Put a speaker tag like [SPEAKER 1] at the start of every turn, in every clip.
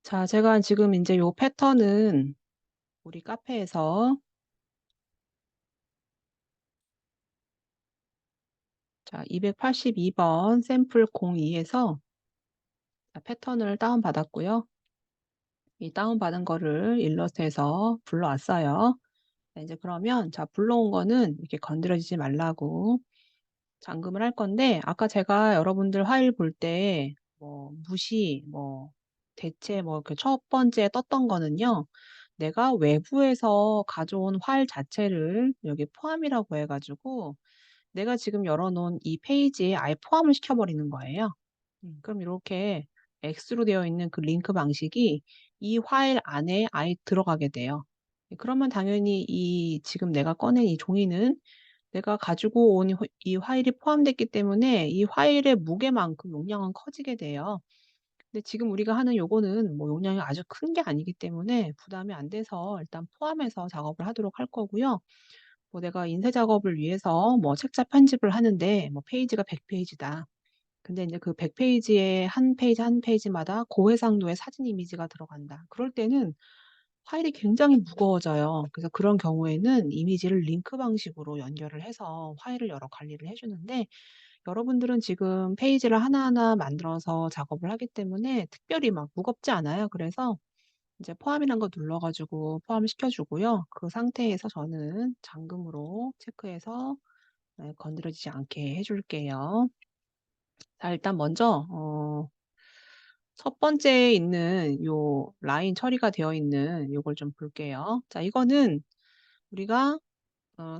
[SPEAKER 1] 자, 제가 지금 이제 요 패턴은 우리 카페에서 자 282번 샘플 02에서 패턴을 다운받았고요. 이 다운받은 거를 일러스트에서 불러왔어요. 자 인제 그러면 자 불러온 거는 이렇게 건드려지지 말라고 잠금을 할 건데, 아까 제가 여러분들 파일 볼 때 뭐 무시 뭐 대체 뭐 그 첫 번째 떴던 거는요, 내가 외부에서 가져온 파일 자체를 여기 포함이라고 해 가지고 내가 지금 열어 놓은 이 페이지에 아예 포함을 시켜 버리는 거예요. 그럼 요렇게 X로 되어 있는 그 링크 방식이 이 파일 안에 아예 들어가게 돼요. 그러면 당연히 이 지금 내가 꺼낸 이 종이는 내가 가지고 온 이 파일이 포함됐기 때문에 이 파일의 무게만큼 용량은 커지게 돼요. 근데 지금 우리가 하는 요거는 뭐 용량이 아주 큰 게 아니기 때문에 부담이 안 돼서 일단 포함해서 작업을 하도록 할 거고요. 뭐 내가 인쇄 작업을 위해서 뭐 책자 편집을 하는데 뭐 페이지가 100 페이지다. 근데 인제 그 100 페이지에 한 페이지 한 페이지마다 고해상도의 사진 이미지가 들어간다. 그럴 때는 파일이 굉장히 무거워져요. 그래서 그런 경우에는 이미지를 링크 방식으로 연결을 해서 파일을 열어 관리를 해 주는데, 여러분들은 지금 페이지를 하나하나 만들어서 작업을 하기 때문에 특별히 막 무겁지 않아요. 그래서 이제 포함이란 거 눌러 가지고 포함시켜 주고요. 그 상태에서 저는 잠금으로 체크해서 네 건드려지지 않게 해 줄게요. 자 일단 먼저 첫 번째에 있는 요 라인 처리가 되어 있는 요걸 좀 볼게요. 자 이거는 우리가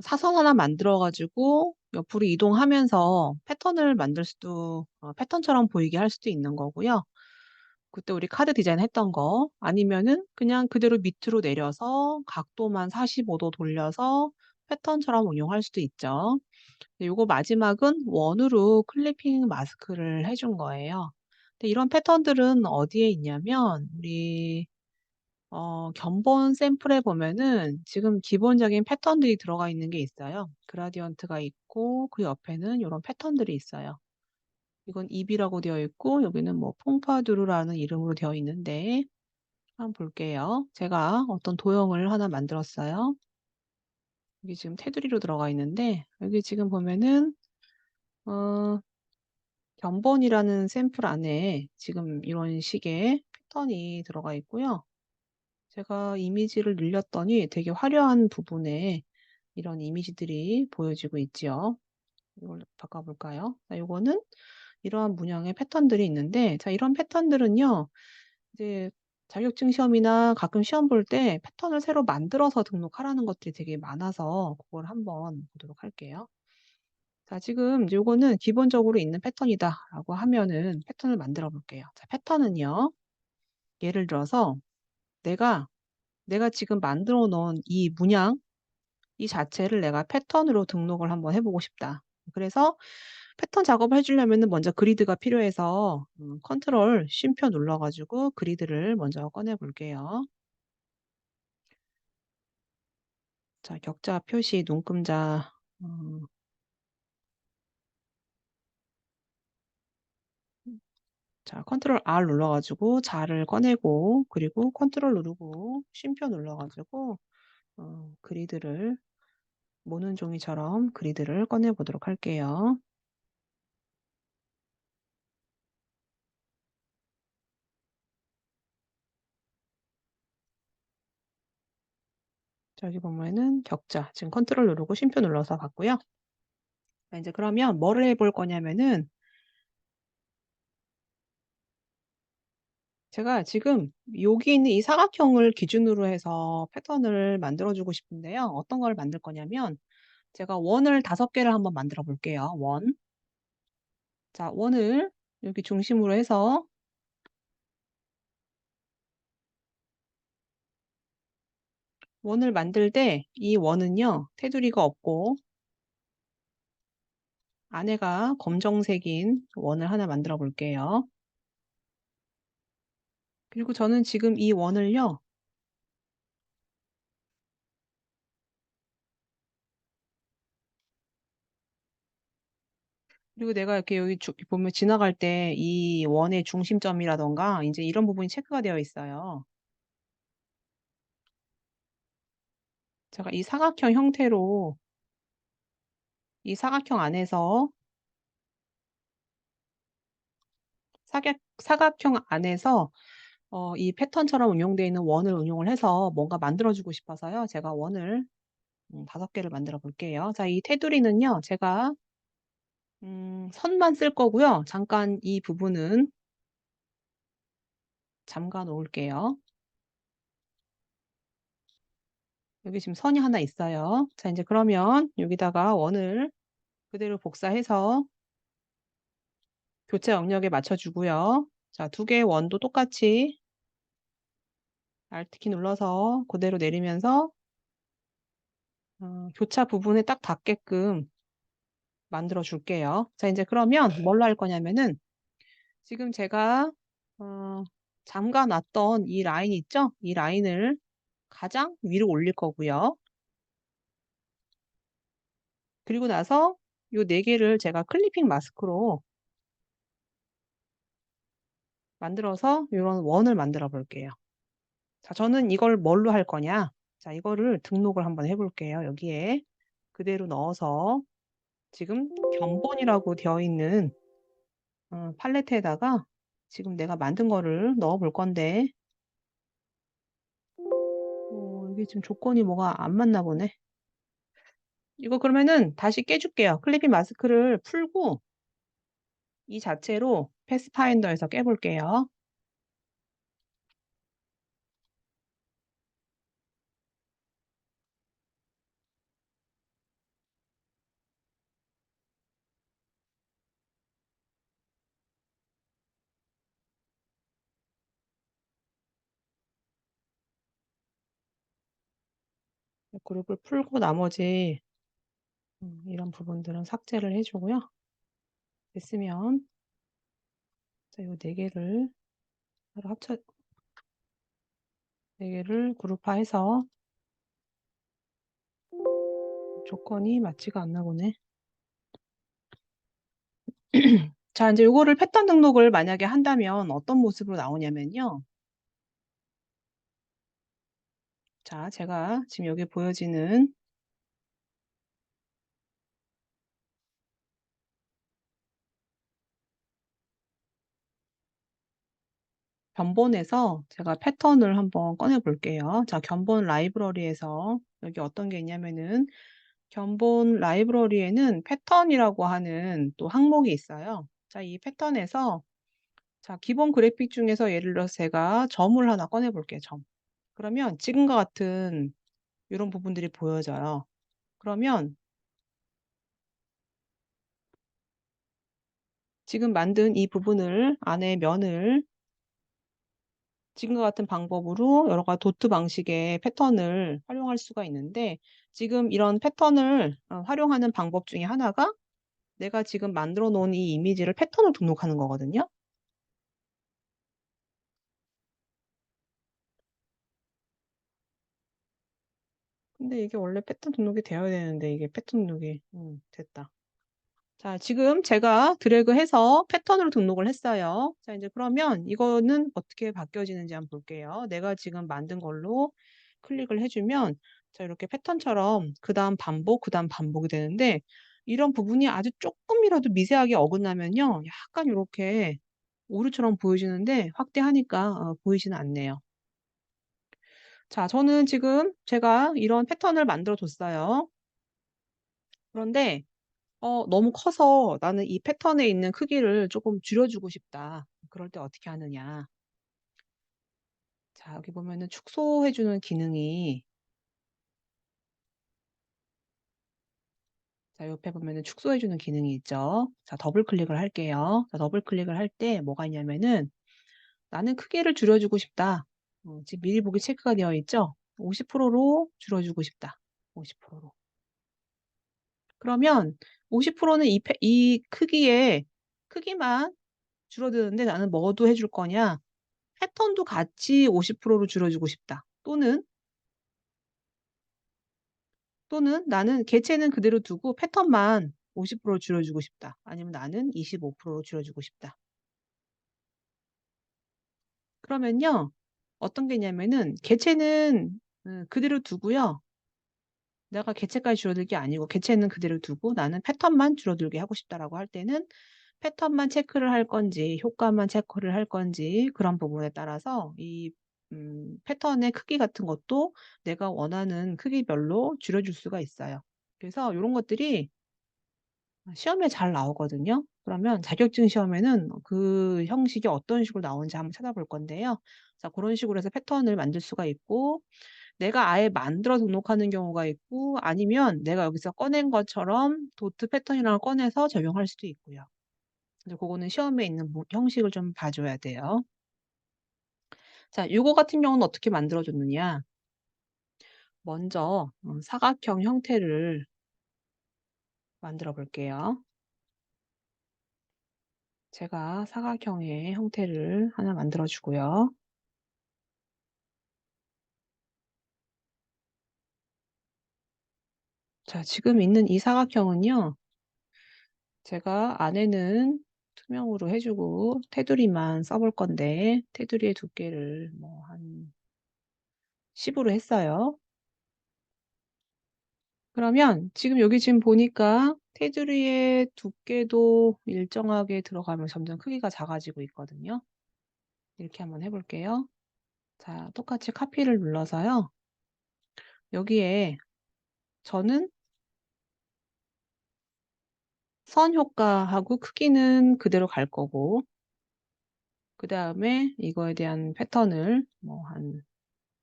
[SPEAKER 1] 사선 하나 만들어 가지고 옆으로 이동하면서 패턴을 만들 수도 패턴처럼 보이게 할 수도 있는 거고요. 그때 우리 카드 디자인 했던 거 아니면은 그냥 그대로 밑으로 내려서 각도만 45도 돌려서 패턴처럼 응용할 수도 있죠. 근데 요거 마지막은 원으로 클리핑 마스크를 해준 거예요. 근데 이런 패턴들은 어디에 있냐면 우리 견본 샘플에 보면은 지금 기본적인 패턴들이 들어가 있는 게 있어요. 그라디언트가 있고 그 옆에는 요런 패턴들이 있어요. 이건 잎이라고 되어 있고 여기는 뭐 퐁파두루라는 이름으로 되어 있는데, 한번 볼게요. 제가 어떤 도형을 하나 만들었어요. 여기 지금 테두리로 들어가 있는데 여기 지금 보면은 어 견본이라는 샘플 안에 지금 이런 식의 패턴이 들어가 있고요. 제가 이미지를 늘렸더니 되게 화려한 부분에 이런 이미지들이 보여지고 있지요. 이걸 바꿔 볼까요? 자 요거는 이러한 문양의 패턴들이 있는데, 자 이런 패턴들은요 이제 자격증 시험이나 가끔 시험 볼 때 패턴을 새로 만들어서 등록하라는 것들이 되게 많아서 그걸 한번 보도록 할게요. 자 지금 이제 요거는 기본적으로 있는 패턴이다라고 하면은 패턴을 만들어 볼게요. 자 패턴은요, 예를 들어서 내가 지금 만들어 놓은 이 문양 이 자체를 내가 패턴으로 등록을 한번 해 보고 싶다. 그래서 패턴 작업을 해 주려면은 먼저 그리드가 필요해서 컨트롤 쉼표 눌러 가지고 그리드를 먼저 꺼내 볼게요. 자 격자 표시 눈금자 어 자 컨트롤 R 눌러 가지고 자를 꺼내고, 그리고 컨트롤 누르고 쉼표 눌러 가지고 그리드를 모는 종이처럼 그리드를 꺼내 보도록 할게요. 자 여기 보면은 격자 지금 컨트롤 누르고 쉼표 눌러서 봤고요. 자 인제 그러면 뭐를 해볼 거냐면은, 제가 지금 여기 있는 이 사각형을 기준으로 해서 패턴을 만들어 주고 싶은데요. 어떤 걸 만들 거냐면 제가 원을 5 개를 한번 만들어 볼게요, 원. 자 원을 여기 중심으로 해서 원을 만들 때 이 원은요 테두리가 없고 안에가 검정색인 원을 하나 만들어 볼게요. 그리고 저는 지금 이 원을요 그리고 내가 이렇게 여기 보면 지나갈 때 이 원의 중심점이라든가 인제 이런 부분이 체크가 되어 있어요. 제가 이 사각형 형태로 이 사각형 안에서 사각형 안에서 이 패턴처럼 운용되어 있는 원을 응용을 해서 뭔가 만들어 주고 싶어서요. 제가 원을 5 개를 만들어 볼게요. 자, 이 테두리는요. 제가 선만 쓸 거고요. 잠깐 이 부분은 잠가 놓을게요. 여기 지금 선이 하나 있어요. 자, 인제 그러면 여기다가 원을 그대로 복사해서 교차 영역에 맞춰 주고요. 자, 2 개의 원도 똑같이 Alt 키 눌러서 고대로 내리면서 교차 부분에 딱 닿게끔 만들어 줄게요. 자, 인제 그러면 뭘로 할 거냐면은 지금 제가 어 잠가 놨던 이 라인 있죠? 이 라인을 가장 위로 올릴 거고요. 그리고 나서 요 4 개를 제가 클리핑 마스크로 만들어서 요런 원을 만들어 볼게요. 자, 저는 이걸 뭘로 할 거냐? 자, 이거를 등록을 한번 해 볼게요. 여기에 그대로 넣어서 지금 견본이라고 되어 있는 팔레트에다가 지금 내가 만든 거를 넣어 볼 건데 이게 지금 조건이 뭐가 안 맞나 보네. 이거 그러면은 다시 깨 줄게요. 클리핑 마스크를 풀고 이 자체로 패스파인더에서 깨 볼게요. 그룹을 풀고 나머지 이런 부분들은 삭제를 해 주고요. 됐으면 자, 요 4 개를 서로 합쳐 4 개를 그룹화해서 조건이 맞지가 않나 보네. 자, 인제 요거를 패턴 등록을 만약에 한다면 어떤 모습으로 나오냐면요. 자, 제가 지금 여기 보여지는 견본에서 제가 패턴을 한번 꺼내 볼게요. 자, 견본 라이브러리에서 여기 어떤 게 있냐면은 견본 라이브러리에는 패턴이라고 하는 또 항목이 있어요. 자, 이 패턴에서 자, 기본 그래픽 중에서 예를 들어서 제가 점을 하나 꺼내 볼게요, 점. 그러면 지금과 같은 요런 부분들이 보여져요. 그러면 지금 만든 이 부분을 안에 면을 지금과 같은 방법으로 여러 가지 도트 방식의 패턴을 활용할 수가 있는데 지금 이런 패턴을 활용하는 방법 중에 하나가 내가 지금 만들어 놓은 이 이미지를 패턴으로 등록하는 거거든요. 근데 이게 원래 패턴 등록이 되어야 되는데 이게 패턴 등록이 됐다. 자, 지금 제가 드래그해서 패턴으로 등록을 했어요. 자, 인제 그러면 이거는 어떻게 바뀌어지는지 한번 볼게요. 내가 지금 만든 걸로 클릭을 해 주면 자, 이렇게 패턴처럼 그다음 반복, 그다음 반복이 되는데 이런 부분이 아주 쪼끔이라도 미세하게 어긋나면요. 약간 요렇게 오류처럼 보여지는데 확대하니까 보이지는 않네요. 자, 저는 지금 제가 이런 패턴을 만들어 뒀어요. 그런데 너무 커서 '나는 이 패턴에 있는 크기를 쪼끔 줄여 주고 싶다.' 그럴 때 어떻게 하느냐. 자, 여기 보면은 축소해 주는 기능이 자, 옆에 보면은 축소해 주는 기능이 있죠. 자, 더블 클릭을 할게요. 자, 더블 클릭을 할 때 뭐가 있냐면은 '나는 크기를 줄여 주고 싶다.' 지금 미리 보기 체크가 되어 있죠. 50%로 줄여 주고 싶다. 50%로. 그러면 50%는 이 크기의 크기만 줄어드는데 나는 뭐도 해줄 거냐? 패턴도 같이 50%로 줄여주고 싶다. 또는 나는 개체는 그대로 두고 패턴만 50% 줄여주고 싶다. 아니면 나는 25% 줄여주고 싶다. 그러면요. 어떤 게 있냐면은 개체는 그대로 두고요. 내가 개체까지 줄어들 게 아니고 개체는 그대로 두고 나는 패턴만 줄어들게 하고 싶다라고 할 때는 패턴만 체크를 할 건지 효과만 체크를 할 건지 그런 부분에 따라서 이 패턴의 크기 같은 것도 내가 원하는 크기별로 줄여줄 수가 있어요. 그래서 요런 것들이 시험에 잘 나오거든요. 그러면 자격증 시험에는 그 형식이 어떤 식으로 나오는지 한번 찾아볼 건데요. 자, 그런 식으로 해서 패턴을 만들 수가 있고 내가 아예 만들어 등록하는 경우가 있고 아니면 내가 여기서 꺼낸 것처럼 도트 패턴이라는 걸 꺼내서 적용할 수도 있고요. 이제 그거는 시험에 있는 형식을 좀 봐줘야 돼요. 자, 요거 같은 경우는 어떻게 만들어 줬느냐. 먼저 사각형 형태를 만들어 볼게요. 제가 사각형의 형태를 하나 만들어 주고요. 자, 지금 있는 이 사각형은요. 제가 안에는 투명으로 해 주고 테두리만 써볼 건데 테두리의 두께를 뭐 한 10으로 했어요. 그러면 지금 여기 지금 보니까 테두리의 두께도 일정하게 들어가면 점점 크기가 작아지고 있거든요. 이렇게 한번 해 볼게요. 자, 똑같이 카피를 눌러서요. 여기에 저는 선 효과하고 크기는 그대로 갈 거고 그다음에 이거에 대한 패턴을 뭐 한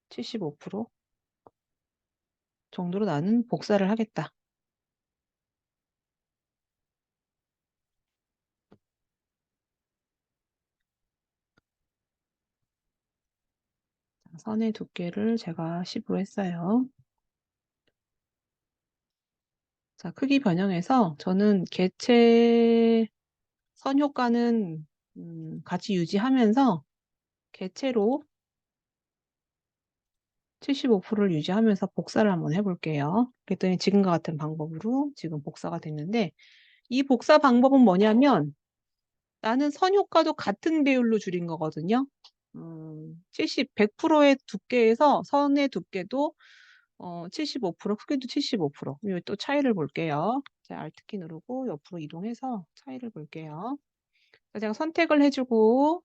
[SPEAKER 1] 75% 정도로 나는 복사를 하겠다. 선의 두께를 제가 10으로 했어요. 자, 크기 변형해서 저는 개체 선 효과는 같이 유지하면서 개체로 75%를 유지하면서 복사를 한번 해 볼게요. 그랬더니 지금과 같은 방법으로 지금 복사가 됐는데 이 복사 방법은 뭐냐면 나는 선 효과도 같은 비율로 줄인 거거든요. 100%의 두께에서 선의 두께도 75% 크기도 75%. 요 또 차이를 볼게요. 자, Alt키 누르고 옆으로 이동해서 차이를 볼게요. 제가 선택을 해 주고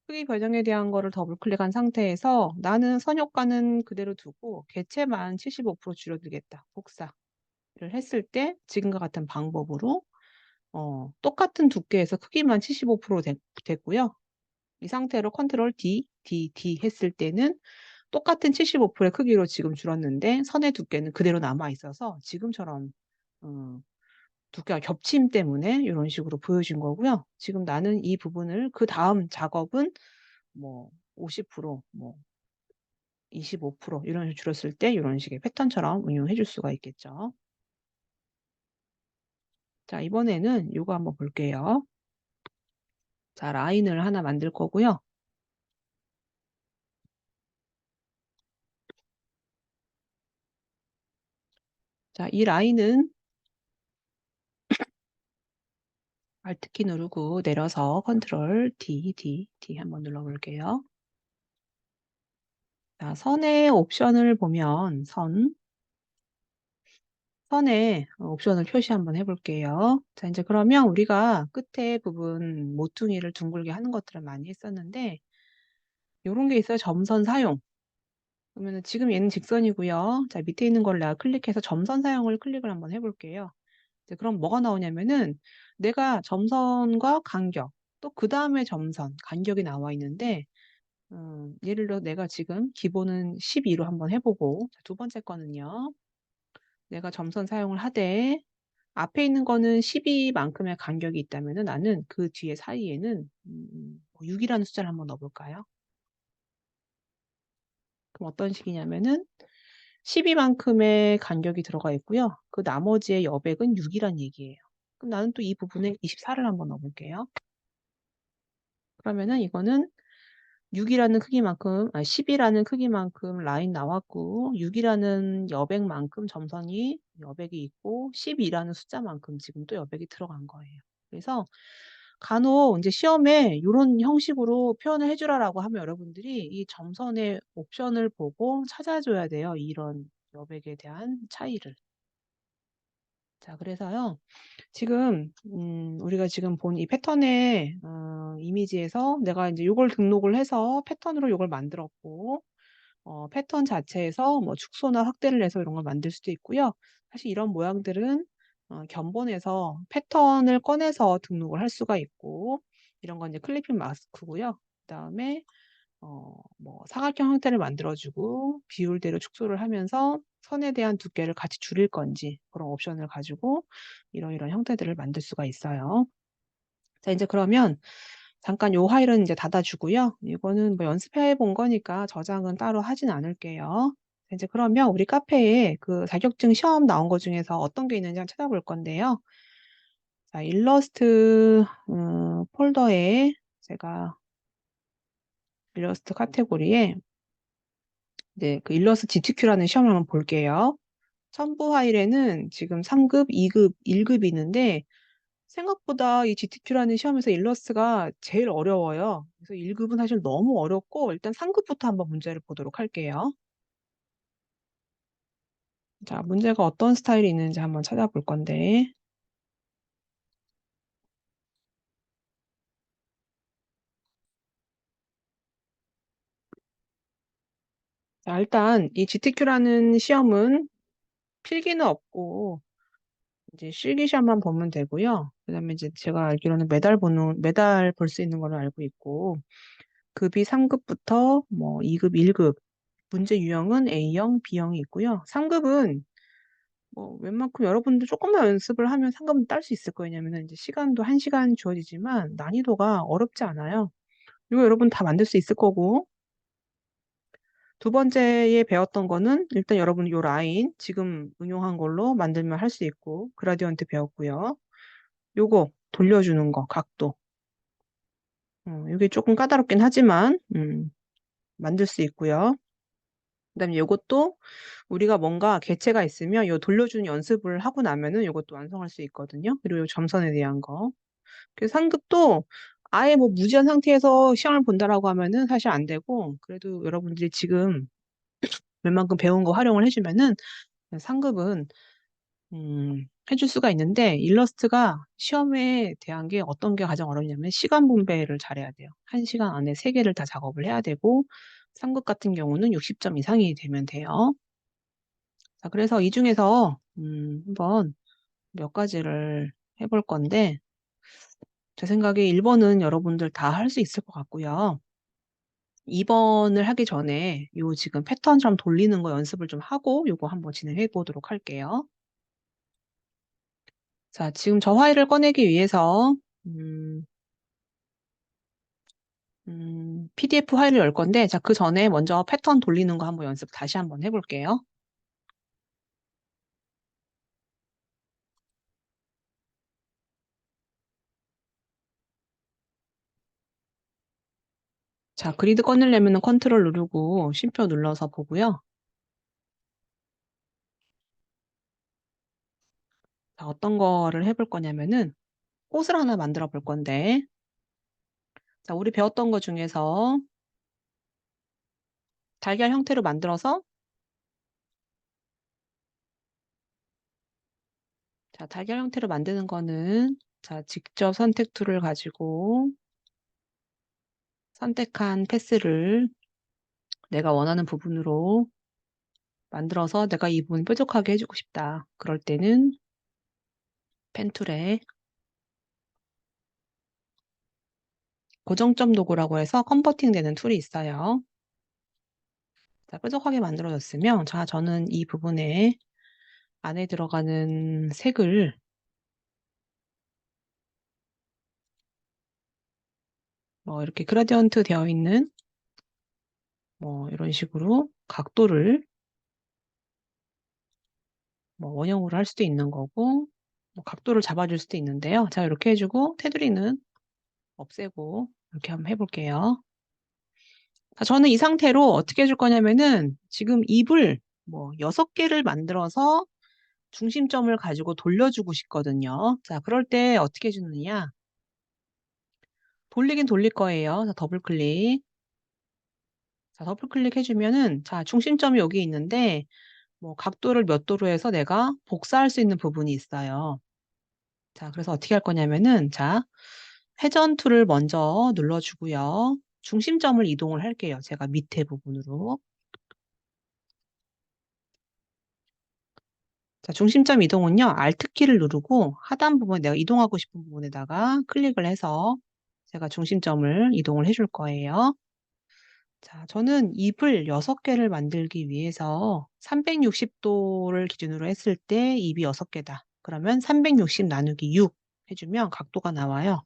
[SPEAKER 1] 크기 변형에 대한 거를 더블 클릭한 상태에서 나는 선 효과는 그대로 두고 개체만 75% 줄여들겠다. 복사를 했을 때 지금과 같은 방법으로 똑같은 두께에서 크기만 75% 됐고요. 이 상태로 컨트롤 D, D, D 했을 때는 똑같은 75%의 크기로 지금 줄었는데 선의 두께는 그대로 남아 있어서 지금처럼 어, 두께가 겹침 때문에 이런 식으로 보여진 거고요. 지금 나는 이 부분을 그다음 작업은 뭐 50%, 뭐 25% 이런 식으로 줄였을 때 이런 식의 패턴처럼 응용해 줄 수가 있겠죠. 자, 이번에는 요거 한번 볼게요. 자, 라인을 하나 만들 거고요. 자, 이 라인은 Alt키 누르고 내려서 컨트롤 D, D, D 한번 눌러 볼게요. 자, 선의 옵션을 보면 선에 옵션을 표시 한번 해 볼게요. 자, 이제 그러면 우리가 끝에 부분 모퉁이를 둥글게 하는 것들을 많이 했었는데 요런 게 있어요. 점선 사용. 그러면은 지금 얘는 직선이고요. 자, 밑에 있는 걸 내가 클릭해서 점선 사용을 클릭을 한번 해 볼게요. 이제 그럼 뭐가 나오냐면은 내가 점선과 간격, 또 그다음에 점선, 간격이 나와 있는데 예를 들어 내가 지금 기본은 12로 한번 해 보고 자, 두 번째 거는요. 내가 점선 사용을 하되 앞에 있는 거는 12만큼의 간격이 있다면은 나는 그 뒤에 사이에는 6이라는 숫자를 한번 넣어 볼까요? 그럼 어떤 식이냐면은 12만큼의 간격이 들어가 있고요. 그 나머지의 여백은 6이란 얘기예요. 그럼 나는 또 이 부분에 24를 한번 넣어 볼게요. 그러면은 이거는 6이라는 크기만큼, 10이라는 크기만큼 라인 나왔고, 6이라는 여백만큼 점선이 여백이 있고, 12라는 숫자만큼 지금 또 여백이 들어간 거예요. 그래서 간혹 이제 시험에 요런 형식으로 표현을 해 주라라고 하면 여러분들이 이 점선의 옵션을 보고 찾아줘야 돼요, 이런 여백에 대한 차이를. 자, 그래서요. 지금 우리가 지금 본 이 패턴의 이미지에서 내가 이제 요걸 등록을 해서 패턴으로 요걸 만들었고, 패턴 자체에서 뭐 축소나 확대를 해서 이런 걸 만들 수도 있고요. 사실 이런 모양들은 견본에서 패턴을 꺼내서 등록을 할 수가 있고, 이런 건 이제 클리핑 마스크고요. 그다음에 뭐 사각형 형태를 만들어 주고 비율대로 축소를 하면서 선에 대한 두께를 같이 줄일 건지 그런 옵션을 가지고 이런 형태들을 만들 수가 있어요. 자, 이제 그러면 잠깐 요 파일은 이제 닫아 주고요. 이거는 뭐 연습해 본 거니까 저장은 따로 하진 않을게요. 자, 이제 그러면 우리 카페에 그 자격증 시험 나온 것 중에서 어떤 게 있는지 한번 찾아볼 건데요. 자, 일러스트 폴더에 제가 일러스트 카테고리에 네, 그 일러스트 GTQ라는 시험을 한번 볼게요. 첨부 파일에는 지금 3급, 2급, 1급이 있는데 생각보다 이 GTQ라는 시험에서 일러스트가 제일 어려워요. 그래서 1급은 사실 너무 어렵고 일단 3급부터 한번 문제를 보도록 할게요. 자, 문제가 어떤 스타일이 있는지 한번 찾아볼 건데. 자, 일단 이 GTQ라는 시험은 필기는 없고 이제 실기 시험만 보면 되고요. 그다음에 이제 제가 알기로는 매달 볼 수 있는 걸로 알고 있고 급이 3급부터 뭐 2급, 1급 문제 유형은 A형, B형이 있고요. 3급은 뭐 웬만큼 여러분들 조금만 연습을 하면 3급은 딸 수 있을 거예요. 왜냐면은 이제 시간도 1시간 주어지지만 난이도가 어렵지 않아요. 이거 여러분 다 만들 수 있을 거고. 두 번째에 배웠던 거는 일단 여러분 요 라인 지금 응용한 걸로 만들면 할 수 있고 그라디언트 배웠고요. 요거 돌려주는 거 각도. 이게 조금 까다롭긴 하지만 만들 수 있고요. 그다음에 요것도 우리가 뭔가 개체가 있으면 요 돌려주는 연습을 하고 나면은 요것도 완성할 수 있거든요. 그리고 요 점선에 대한 거. 그래서 상급도 아예 뭐 무지한 상태에서 시험을 본다라고 하면은 사실 안 되고 그래도 여러분들이 지금 웬만큼 배운 거 활용을 해주면은 상급은 해줄 수가 있는데 일러스트가 시험에 대한 게 어떤 게 가장 어렵냐면 시간 분배를 잘해야 돼요. 1시간 안에 3개를 다 작업을 해야 되고 상급 같은 경우는 60점 이상이 되면 돼요. 자, 그래서 이 중에서 한번 몇 가지를 해볼 건데 제 생각에 1번은 여러분들 다 할 수 있을 것 같고요. 2번을 하기 전에 요 지금 패턴처럼 돌리는 거 연습을 좀 하고 요거 한번 진행해 보도록 할게요. 자, 지금 저 파일을 꺼내기 위해서 PDF 파일을 열 건데 자, 그 전에 먼저 패턴 돌리는 거 한번 연습 다시 한번 해볼게요. 자, 그리드 꺼내려면 컨트롤 누르고 쉼표 눌러서 보고요. 자, 어떤 거를 해볼 거냐면은 꽃을 하나 만들어 볼 건데 자, 우리 배웠던 것 중에서 달걀 형태로 만들어서 자, 달걀 형태로 만드는 거는 자, 직접 선택 툴을 가지고 선택한 패스를 내가 원하는 부분으로 만들어서 내가 이 부분 뾰족하게 해주고 싶다. 그럴 때는 펜 툴에 고정점 도구라고 해서 컨버팅 되는 툴이 있어요. 자, 뾰족하게 만들어졌으면 자, 저는 이 부분에 안에 들어가는 색을 뭐 이렇게 그라디언트 되어 있는 뭐 이런 식으로 각도를 뭐 원형으로 할 수도 있는 거고 뭐 각도를 잡아줄 수도 있는데요. 자, 이렇게 해주고 테두리는 없애고 이렇게 한번 해볼게요. 자, 저는 이 상태로 어떻게 해줄 거냐면은 지금 입을 뭐 6개를 만들어서 중심점을 가지고 돌려주고 싶거든요. 자, 그럴 때 어떻게 해주느냐. 돌리긴 돌릴 거예요. 자, 더블 클릭. 자, 더블 클릭해주면은, 자, 중심점이 여기 있는데, 뭐, 각도를 몇 도로 해서 내가 복사할 수 있는 부분이 있어요. 자, 그래서 어떻게 할 거냐면은, 자, 회전 툴을 먼저 눌러주고요. 중심점을 이동을 할게요. 제가 밑에 부분으로. 자, 중심점 이동은요, Alt 키를 누르고 하단 부분 내가 이동하고 싶은 부분에다가 클릭을 해서 제가 중심점을 이동을 해줄 거예요. 자, 저는 입을 6개를 만들기 위해서 360도를 기준으로 했을 때 입이 6개다. 그러면 360 나누기 6 해주면 각도가 나와요.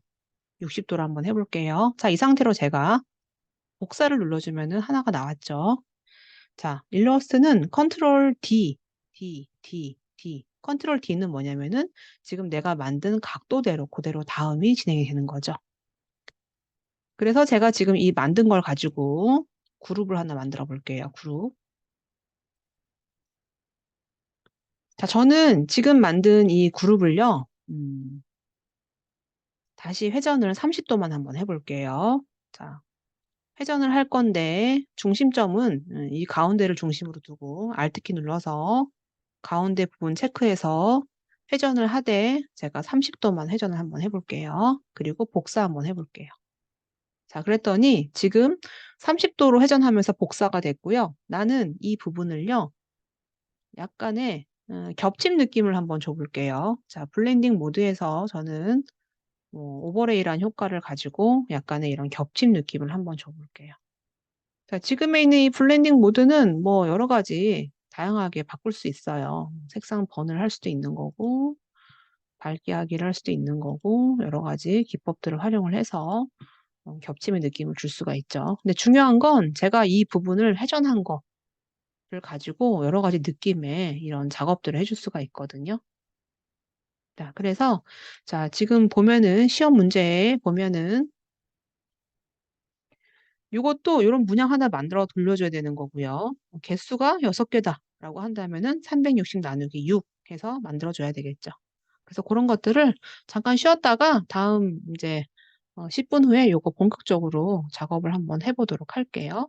[SPEAKER 1] 60도로 한번 해볼게요. 자, 이 상태로 제가 복사를 눌러주면은 하나가 나왔죠. 자, 일러스트는 컨트롤 D, D, D, D. 컨트롤 D는 뭐냐면은 지금 내가 만든 각도대로 그대로 다음이 진행이 되는 거죠. 그래서 제가 지금 이 만든 걸 가지고 그룹을 하나 만들어 볼게요. 그룹. 자, 저는 지금 만든 이 그룹을요. 다시 회전을 30도만 한번 해볼게요. 자, 회전을 할 건데 중심점은 이 가운데를 중심으로 두고 Alt키 눌러서 가운데 부분 체크해서 회전을 하되 제가 30도만 회전을 한번 해볼게요. 그리고 복사 한번 해볼게요. 자, 그랬더니 지금 30도로 회전하면서 복사가 됐고요. 나는 이 부분을요. 약간의 겹침 느낌을 한번 줘볼게요. 자, 블렌딩 모드에서 저는 오버레이란 효과를 가지고 약간의 이런 겹침 느낌을 한번 줘볼게요. 자, 지금에 있는 이 블렌딩 모드는 뭐 여러 가지 다양하게 바꿀 수 있어요. 색상 번을 할 수도 있는 거고, 밝게 하기를 할 수도 있는 거고, 여러 가지 기법들을 활용을 해서 겹침의 느낌을 줄 수가 있죠. 근데 중요한 건 제가 이 부분을 회전한 거를 가지고 여러 가지 느낌의 이런 작업들을 해줄 수가 있거든요. 자, 그래서 자, 지금 보면은 시험 문제에 보면은 이것도 이런 문양 하나 만들어 돌려줘야 되는 거고요. 개수가 6개다라고 한다면은 360 나누기 6 해서 만들어줘야 되겠죠. 그래서 그런 것들을 잠깐 쉬었다가 다음 이제 10분 후에 요거 본격적으로 작업을 한번 해보도록 할게요.